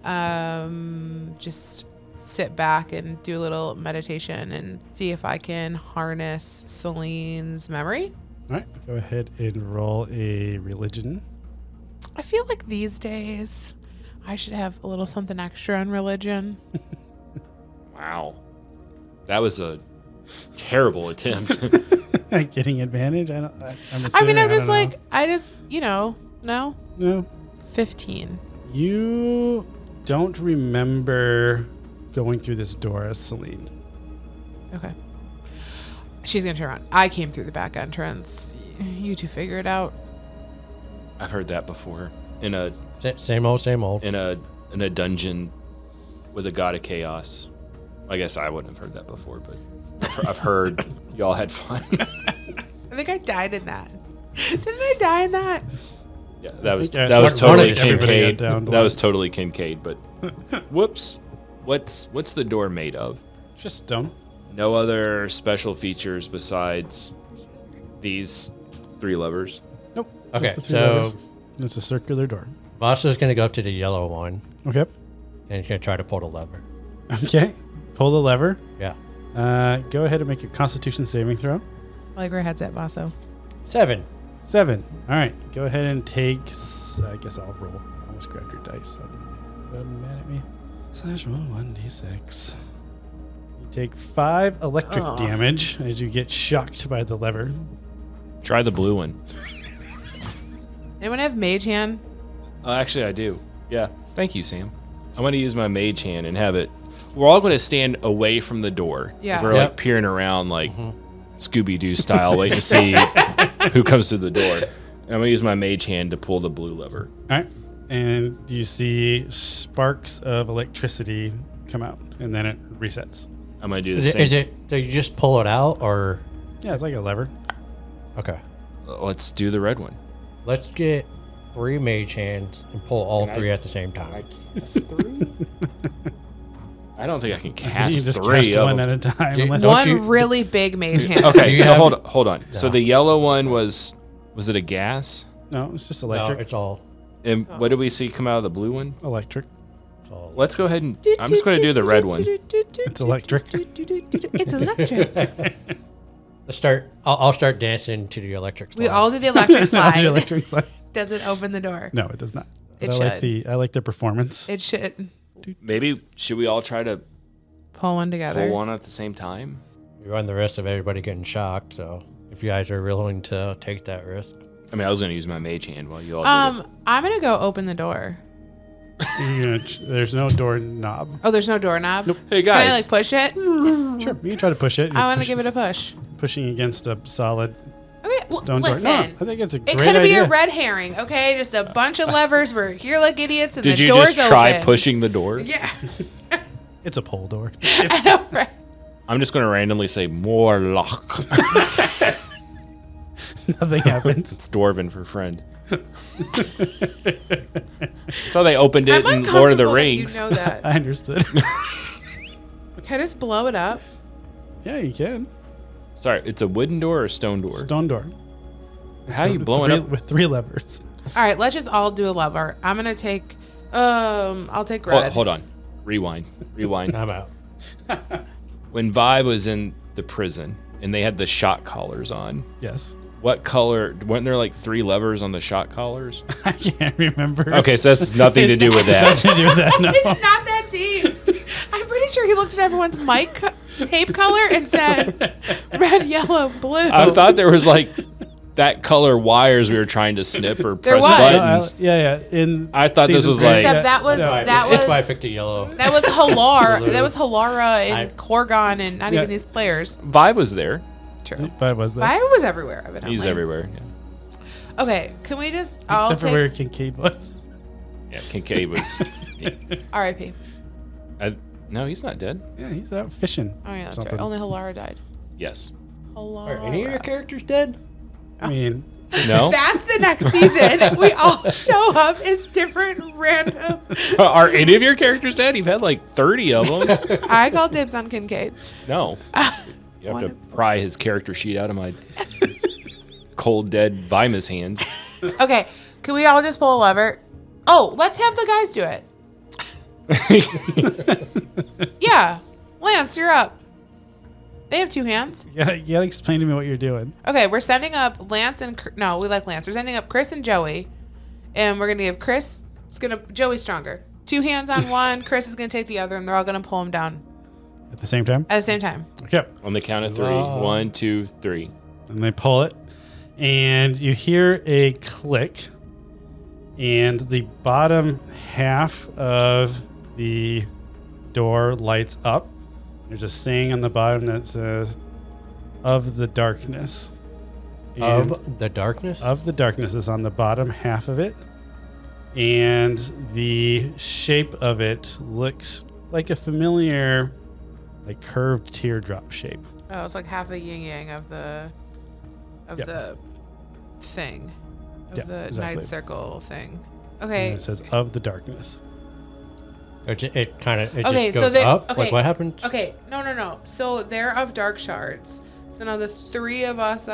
just sit back and do a little meditation and see if I can harness Celine's memory. All right. Go ahead and roll a religion. I feel like these days I should have a little something extra on religion. Wow. That was a terrible attempt. Getting advantage? I'm just like, no. No. 15. You don't remember going through this door as Celine. Okay. She's gonna turn around. I came through the back entrance. You two figure it out. I've heard that before. In a Same old. in a dungeon with a god of chaos. I guess I wouldn't have heard that before, but I've heard y'all had fun. I think I died in that. Didn't I die in that? Yeah, that was one totally of everybody Kincaid. got downed That was once. totally Kincaid, but whoops. What's the door made of? Just stone. No other special features besides these 3 levers. Nope. Okay, Just the 3 so- levers. It's a circular door. Vasa's going to go up to the yellow one Okay. and he's going to try to pull the lever. Okay. Pull the lever. Yeah. Go ahead and make a Constitution saving throw. I like where head's at, Vaso. 7. 7. All right. Go ahead and take. I guess I'll roll. I almost grabbed your dice. So I'm mad at me. /roll 1d6. You take 5 electric damage as you get shocked by the lever. Try the blue one. Anyone have mage hand? Actually, I do. Yeah. Thank you, Sam. I'm going to use my mage hand and have it. We're all going to stand away from the door. Yeah. We're like peering around like Scooby-Doo style, waiting to see who comes through the door. And I'm going to use my mage hand to pull the blue lever. All right. And you see sparks of electricity come out, and then it resets. I'm going to do the Is same. it, do you just pull it out or? Yeah, it's like a lever. Okay. Let's do the red one. Let's get 3 mage hands and pull all 3 at the same time. cast 3? I don't think I can cast you just 3 cast of one them. at a time. Dude, Unless Don't One you- really big mage hand. Do Okay, you so have- hold on. So Yeah. the yellow one was it a gas? no, it's just No, electric. it's all. And what did we see come out of the blue one? Electric. It's all. Let's go ahead and I'm just going to do the red one. It's electric. It's electric. Let's start. I'll start dancing to the electric slide. We all do the electric The slide. electric slide. Does it open the door? No, it does not. It But should. I like the performance. It should. Maybe should we all try to Pull one together. pull one at the same time? We run the risk of everybody getting shocked. So if you guys are willing to take that risk, I mean, I was going to use my mage hand while you all did it. I'm gonna go open the door. There's no door knob. Oh, there's no doorknob. Nope. Hey Can I guys, like push it? Sure, you can try to push it. I want to give it a push. Pushing against a solid Okay, stone door. listen. No, I think it's a It great could be idea. a red herring, okay? Just a bunch of levers. We're here like idiots, and did the you door's just try open. pushing the door? Yeah, It's a pole door. I know, right? I'm just going to randomly say more lock. Nothing happens. It's Dwarven for friend. That's how they opened it I'm in Lord of the uncomfortable that Rings. You know that. I understood. Can I just blow it up? Yeah, you can. Sorry, it's a wooden door or a stone door? Stone door. How are you With blowing three- up? with 3 levers? All right, let's just all do a lever. I'm gonna take. I'll take red. Hold on. Rewind. I'm out. When Vi was in the prison and they had the shot collars on, Yes. what color? Weren't there like 3 levers on the shot collars? I can't remember. Okay, so that's nothing to do with that. Nothing to do with that. No. It's not that deep. I'm pretty sure he looked at everyone's tape color and said red, yellow, blue. I thought there was like that color wires we were trying to snip or press was. buttons. Yeah. I thought this season was 3. like- Except that was That's why I picked the yellow. that was Halar. That was Halara and I- Korgon and not Yeah. even these players. Vi was there. True. But was that? Fire was everywhere. Evidently. He's everywhere. Yeah, Okay, can we just? I'll Except for where take Kincaid was. yeah Kincaid was. R.I.P. No, he's not dead. Yeah, he's out fishing. Oh yeah, that's Something. right. Only Halara died. Yes. Halara. Are any of your characters dead? I mean, No? That's the next season. We all show up as different random. Are any of your characters dead? You've had like 30 of them. I call dibs on Kincaid. No. You have to pry his character sheet out of my cold, dead Vimus hands. Okay, can we all just pull a lever? Oh, let's have the guys do it. Yeah. Lance, you're up. They have 2 hands. you gotta explain to me what you're doing. Okay, we're sending up Lance and... No, we like Lance. We're sending up Chris and Joey. And we're going to give Chris... Joey's stronger. 2 hands on one. Chris is going to take the other, and they're all going to pull him down. At the same time? At the same time. Okay. On the count of 3. 1, 2, 3. And they pull it. And you hear a click. And the bottom half of the door lights up. There's a saying on the bottom that says, "Of the darkness." And Of the darkness? Of the darkness is on the bottom half of it. And the shape of it looks like a familiar, like curved teardrop shape. Oh, it's like half a yin-yang of the thing. Of the exactly. night circle thing. And Okay. it says, "Of the darkness." It kind of Okay, just so goes up. okay. Like what happened? Okay, no. So they're of dark shards. So now the 3 of us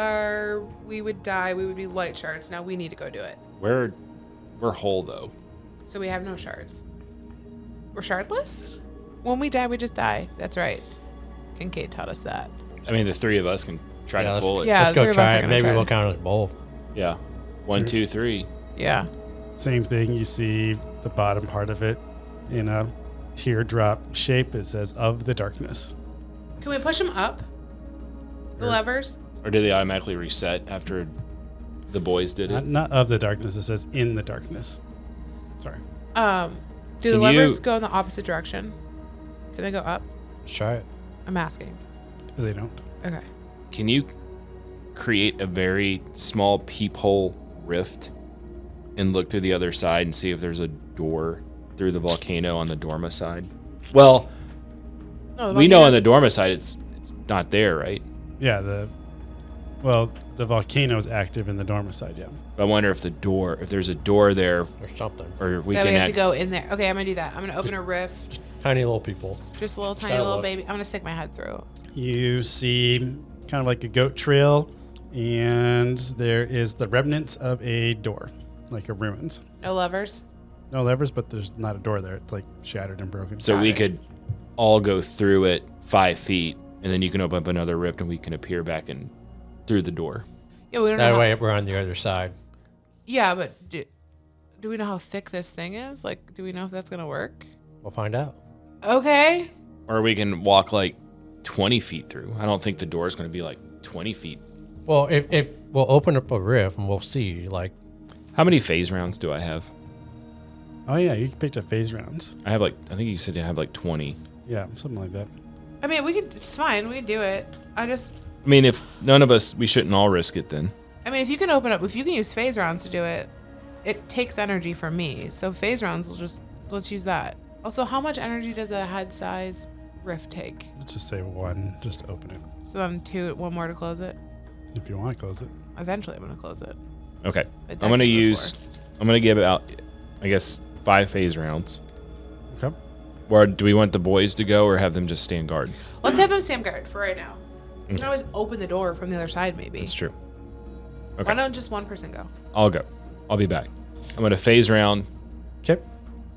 we would die. We would be light shards. Now we need to go do it. We're whole, though. So we have no shards. We're shardless? When we die, we just die. That's right. Kincaid taught us that. I mean, the 3 of us can try Yeah, to pull it. Yeah, Let's the 3 go of us try are it. gonna Maybe try we'll it. count as both. Yeah. 1, 2, 3. Yeah. Same thing. You see the bottom part of it in a teardrop shape. It says, "Of the darkness." Can we push them up? The levers? Or did they automatically reset after the boys did it? Not "of the darkness." It says, "In the darkness." Sorry. Do the Can levers you- go in the opposite direction? Can they go up? Let's try it. I'm asking. They don't. Okay. Can you create a very small peephole rift and look through the other side and see if there's a door through the volcano on the Dorma side? Well, No, the we know on volcanoes- the Dorma side it's not there, right? Yeah. The volcano is active in the Dorma side. Yeah. But I wonder if there's a door there, Or something. or we That can we have to go in there. Okay, I'm gonna do that. I'm gonna open a rift. Tiny little people. Just a little tiny gotta little look. baby. I'm gonna stick my head through. You see kind of like a goat trail, and there is the remnants of a door, like a ruins. No levers. No levers, but there's not a door there. It's like shattered and broken. So Got we it. could all go through it 5 feet, and then you can open up another rift, and we can appear back in through the door. Yeah, we don't know. That how- way we're on the other side. Yeah, but do we know how thick this thing is? Like, do we know if that's gonna work? We'll find out. Okay. Or we can walk like 20 feet through. I don't think the door is going to be like 20 feet. Well, if we'll open up a rift and we'll see, like, How many phase rounds do I have? Oh yeah, you picked up phase rounds. I think you said you have like 20. Yeah, something like that. I mean, it's fine. We can do it. I mean, if none of us, we shouldn't all risk it then. if you can use phase rounds to do it, it takes energy from me. So phase rounds let's use that. Also, how much energy does a head size rift take? Let's just say 1, just to open it. So then 1 more to close it. If you want to close it. Eventually, I'm gonna close it. Okay. But I'm going to that can go I'm going to give out, I guess, 5 phase rounds. Okay. Or do we want the boys to go or have them just stand guard? Let's have them stand guard for right now. We can always open the door from the other side, maybe. That's true. Okay. Why don't just one person go? I'll go. I'll be back. I'm going to phase round, Okay.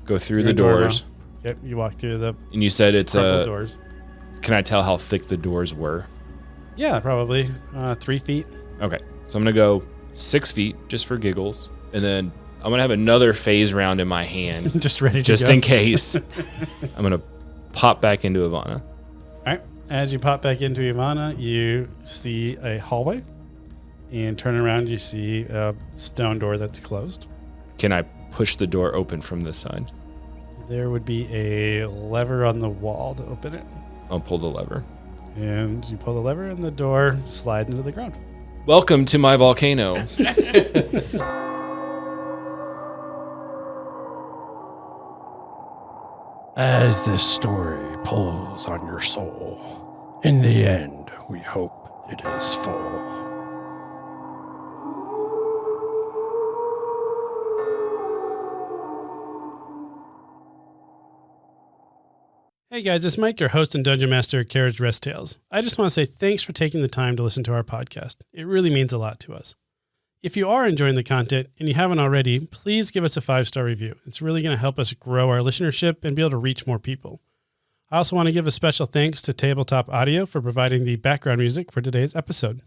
go through You're the a door doors. Okay. You walk through the And you said it's crumpled doors. Can I tell how thick the doors were? Yeah, probably 3 feet. Okay. So I'm going to go 6 feet just for giggles. And then I'm going to have another phase round in my hand Just ready to just go. in case. I'm going to pop back into Ivana. All right. As you pop back into Ivana, you see a hallway. And turn around, you see a stone door that's closed. Can I push the door open from this side? There would be a lever on the wall to open it. I'll pull the lever. And you pull the lever and the door slides into the ground. Welcome to my volcano. as this story pulls on your soul, in the end, we hope it is full. Hey guys, it's Mike, your host and Dungeon Master at Carriage Rest Tales. I just want to say thanks for taking the time to listen to our podcast. It really means a lot to us. If you are enjoying the content and you haven't already, please give us a 5-star review. It's really going to help us grow our listenership and be able to reach more people. I also want to give a special thanks to Tabletop Audio for providing the background music for today's episode.